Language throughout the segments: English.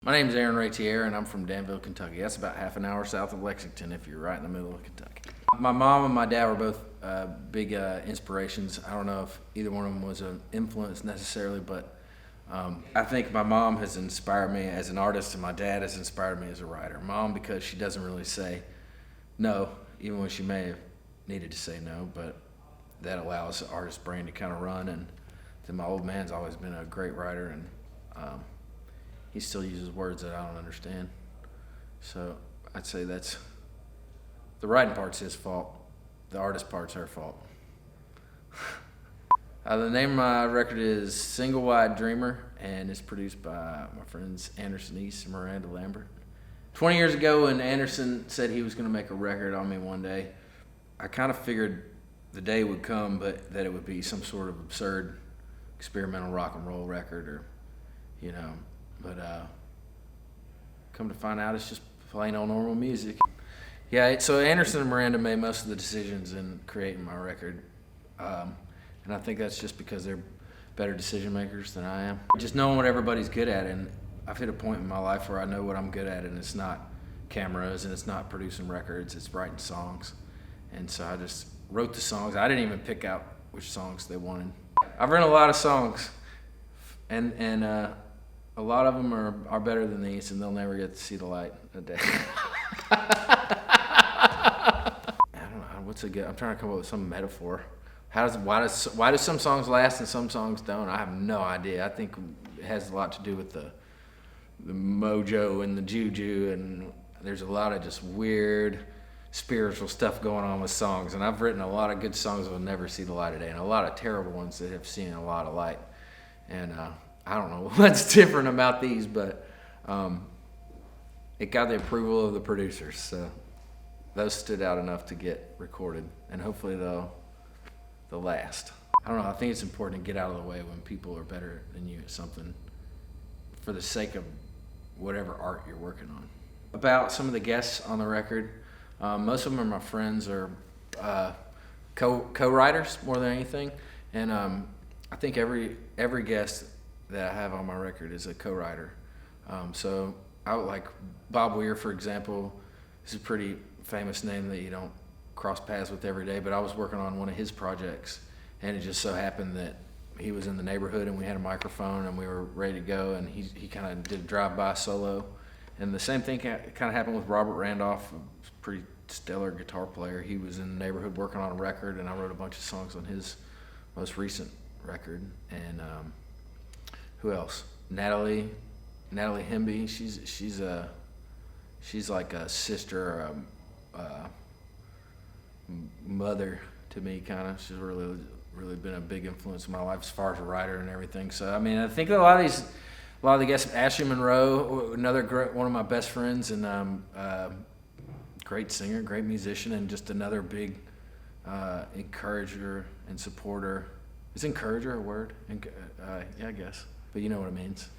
My name's Aaron Raitiere, and I'm from Danville, Kentucky. That's about half an hour south of Lexington if you're right in the middle of Kentucky. My mom and my dad were both big inspirations. I don't know if either one of them was an influence necessarily, but I think my mom has inspired me as an artist, and my dad has inspired me as a writer. Mom, because she doesn't really say no, even when she may have needed to say no, but that allows the artist brain to kind of run. And then my old man's always been a great writer, and he still uses words that I don't understand. So I'd say that's the writing part's his fault. The artist part's her fault. The name of my record is Single Wide Dreamer, and it's produced by my friends Anderson East and Miranda Lambert. 20 years ago, when Anderson said he was going to make a record on me one day, I kind of figured the day would come, but that it would be some sort of absurd experimental rock and roll record, or but come to find out, it's just plain old normal music. Yeah, so Anderson and Miranda made most of the decisions in creating my record, and I think that's just because they're better decision makers than I am. Just knowing what everybody's good at, and I've hit a point in my life where I know what I'm good at, and it's not cameras, and it's not producing records, it's writing songs. And so I just wrote the songs. I didn't even pick out which songs they wanted. I've written a lot of songs, and a lot of them are better than these, and they'll never get to see the light of day. I don't know, what's a good, I'm trying to come up with some metaphor. Why do some songs last and some songs don't? I have no idea. I think it has a lot to do with the mojo and the juju, and there's a lot of just weird spiritual stuff going on with songs. And I've written a lot of good songs that will never see the light of day, and a lot of terrible ones that have seen a lot of light. And I don't know what's different about these, but it got the approval of the producers, so those stood out enough to get recorded, and hopefully they'll last. I don't know, I think it's important to get out of the way when people are better than you at something for the sake of whatever art you're working on. About some of the guests on the record, most of them are my friends or co-writers more than anything, and I think every guest that I have on my record is a co-writer. So I would like Bob Weir, for example. He's a pretty famous name that you don't cross paths with every day, but I was working on one of his projects, and it just so happened that he was in the neighborhood, and we had a microphone, and we were ready to go, and he kind of did a drive-by solo. And the same thing kind of happened with Robert Randolph, a pretty stellar guitar player. He was in the neighborhood working on a record, and I wrote a bunch of songs on his most recent record. And who else? Natalie Hemby. She's like a sister or a mother to me, kind of. She's really been a big influence in my life as far as a writer and everything. So I mean, I think a lot of the guests, Ashley Monroe, one of my best friends, and great singer, great musician, and just another big encourager and supporter. Is encourager a word? Yeah, I guess. But you know what it means.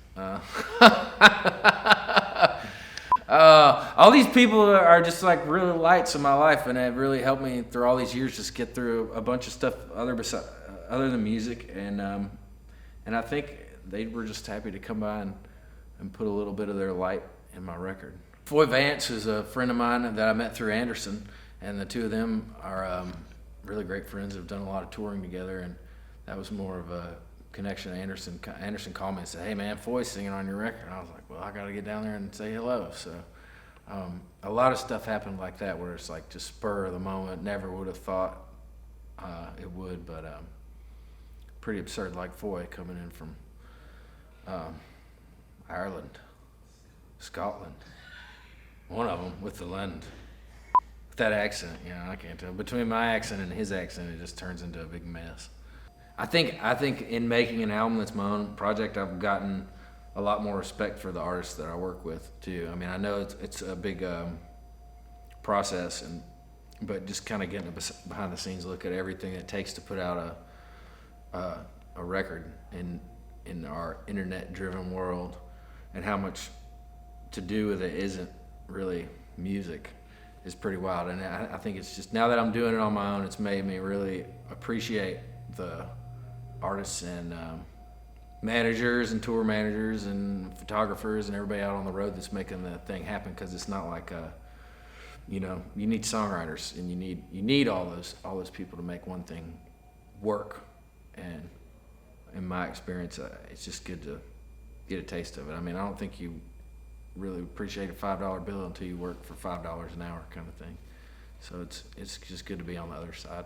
All these people are just like really lights in my life, and have really helped me through all these years just get through a bunch of stuff other than music. And I think they were just happy to come by and put a little bit of their light in my record. Foy Vance is a friend of mine that I met through Anderson, and the two of them are really great friends. Have done a lot of touring together, and that was more of a connection. Anderson called me and said, "Hey man, Foy's singing on your record." And I was like, "Well, I got to get down there and say hello." So a lot of stuff happened like that, where it's like just spur of the moment. Never would have thought it would, but pretty absurd, like Foy coming in from Ireland, Scotland, one of them with the Lund. With that accent, I can't tell. Between my accent and his accent, it just turns into a big mess. I think in making an album that's my own project, I've gotten a lot more respect for the artists that I work with too. I mean, I know it's a big process, but just kind of getting a behind the scenes look at everything it takes to put out a record in our internet driven world, and how much to do with it isn't really music is pretty wild. And I think it's just, now that I'm doing it on my own, it's made me really appreciate the artists and managers and tour managers and photographers and everybody out on the road that's making the thing happen, because it's not like you need songwriters, and you need all those people to make one thing work. And in my experience, it's just good to get a taste of it. I mean, I don't think you really appreciate a $5 bill until you work for $5 an hour kind of thing. So it's just good to be on the other side.